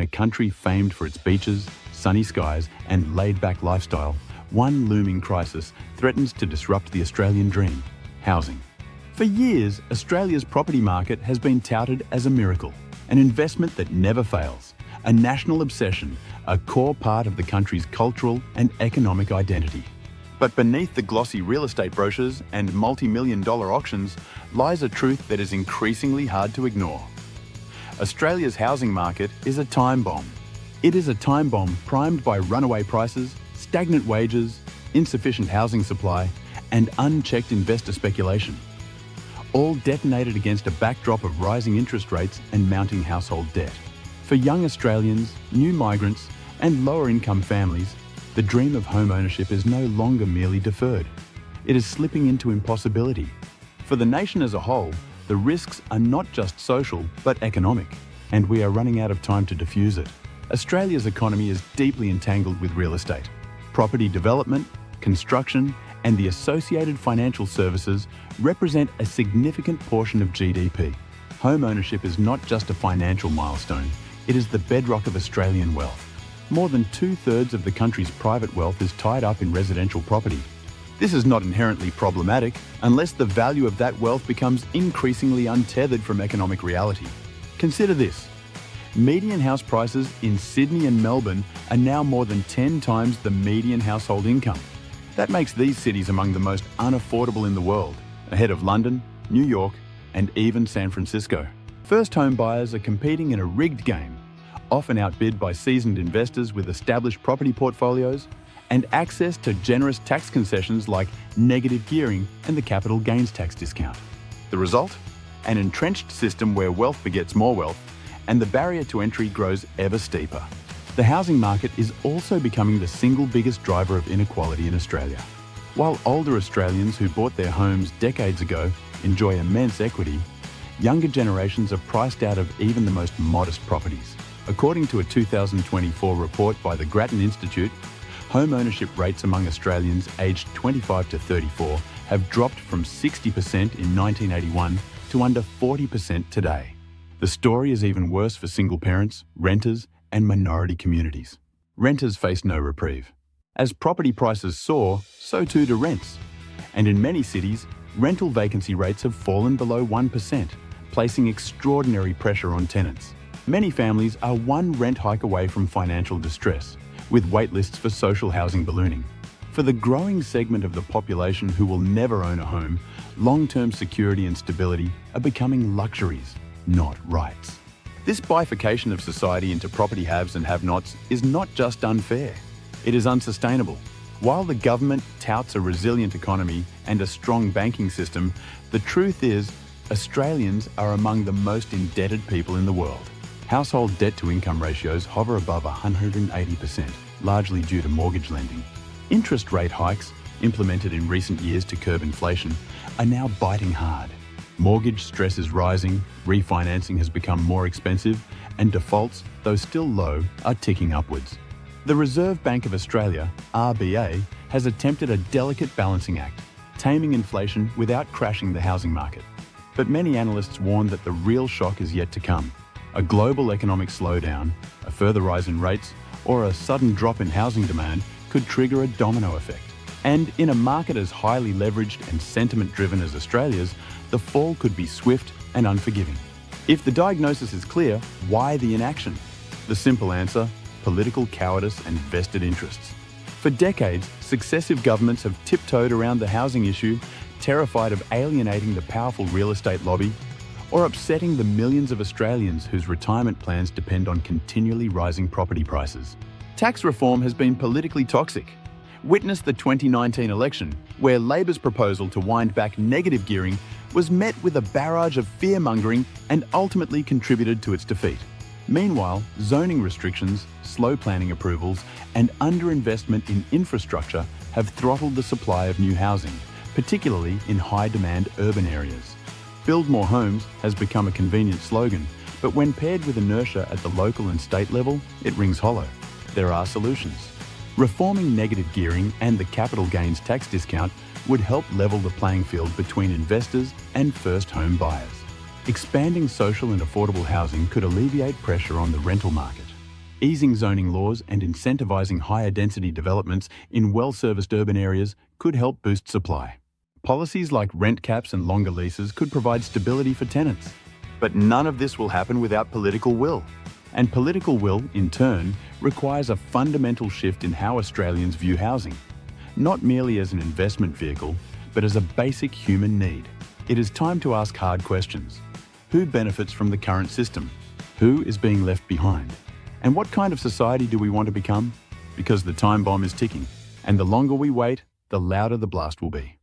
In a country famed for its beaches, sunny skies, and laid-back lifestyle, one looming crisis threatens to disrupt the Australian dream: housing. For years, Australia's property market has been touted as a miracle, an investment that never fails, a national obsession, a core part of the country's cultural and economic identity. But beneath the glossy real estate brochures and multi-million-dollar auctions lies a truth that is increasingly hard to ignore. Australia's housing market is a time bomb. It is a time bomb primed by runaway prices, stagnant wages, insufficient housing supply, and unchecked investor speculation, all detonated against a backdrop of rising interest rates and mounting household debt. For young Australians, new migrants, and lower-income families, the dream of home ownership is no longer merely deferred. It is slipping into impossibility. For the nation as a whole, the risks are not just social, but economic, and we are running out of time to diffuse it. Australia's economy is deeply entangled with real estate. Property development, construction, and the associated financial services represent a significant portion of GDP. Home ownership is not just a financial milestone, it is the bedrock of Australian wealth. More than 2/3 of the country's private wealth is tied up in residential property. This is not inherently problematic unless the value of that wealth becomes increasingly untethered from economic reality. Consider this. Median house prices in Sydney and Melbourne are now more than 10 times the median household income. That makes these cities among the most unaffordable in the world, ahead of London, New York, and even San Francisco. First home buyers are competing in a rigged game, often outbid by seasoned investors with established property portfolios and access to generous tax concessions like negative gearing and the capital gains tax discount. The result? An entrenched system where wealth begets more wealth, and the barrier to entry grows ever steeper. The housing market is also becoming the single biggest driver of inequality in Australia. While older Australians who bought their homes decades ago enjoy immense equity, younger generations are priced out of even the most modest properties. According to a 2024 report by the Grattan Institute, home ownership rates among Australians aged 25 to 34 have dropped from 60% in 1981 to under 40% today. The story is even worse for single parents, renters, and minority communities. Renters face no reprieve. As property prices soar, so too do rents. And in many cities, rental vacancy rates have fallen below 1%, placing extraordinary pressure on tenants. Many families are one rent hike away from financial distress, with waitlists for social housing ballooning. For the growing segment of the population who will never own a home, long-term security and stability are becoming luxuries, not rights. This bifurcation of society into property haves and have-nots is not just unfair, it is unsustainable. While the government touts a resilient economy and a strong banking system, the truth is Australians are among the most indebted people in the world. Household debt-to-income ratios hover above 180%, largely due to mortgage lending. Interest rate hikes, implemented in recent years to curb inflation, are now biting hard. Mortgage stress is rising, refinancing has become more expensive, and defaults, though still low, are ticking upwards. The Reserve Bank of Australia, RBA, has attempted a delicate balancing act, taming inflation without crashing the housing market. But many analysts warn that the real shock is yet to come. A global economic slowdown, a further rise in rates, or a sudden drop in housing demand could trigger a domino effect. And in a market as highly leveraged and sentiment-driven as Australia's, the fall could be swift and unforgiving. If the diagnosis is clear, why the inaction? The simple answer: political cowardice and vested interests. For decades, successive governments have tiptoed around the housing issue, terrified of alienating the powerful real estate lobby, or upsetting the millions of Australians whose retirement plans depend on continually rising property prices. Tax reform has been politically toxic. Witness the 2019 election, where Labor's proposal to wind back negative gearing was met with a barrage of fear-mongering and ultimately contributed to its defeat. Meanwhile, zoning restrictions, slow planning approvals, and underinvestment in infrastructure have throttled the supply of new housing, particularly in high-demand urban areas. Build more homes has become a convenient slogan, but when paired with inertia at the local and state level, it rings hollow. There are solutions. Reforming negative gearing and the capital gains tax discount would help level the playing field between investors and first home buyers. Expanding social and affordable housing could alleviate pressure on the rental market. Easing zoning laws and incentivising higher density developments in well-serviced urban areas could help boost supply. Policies like rent caps and longer leases could provide stability for tenants. But none of this will happen without political will. And political will, in turn, requires a fundamental shift in how Australians view housing. Not merely as an investment vehicle, but as a basic human need. It is time to ask hard questions. Who benefits from the current system? Who is being left behind? And what kind of society do we want to become? Because the time bomb is ticking, and the longer we wait, the louder the blast will be.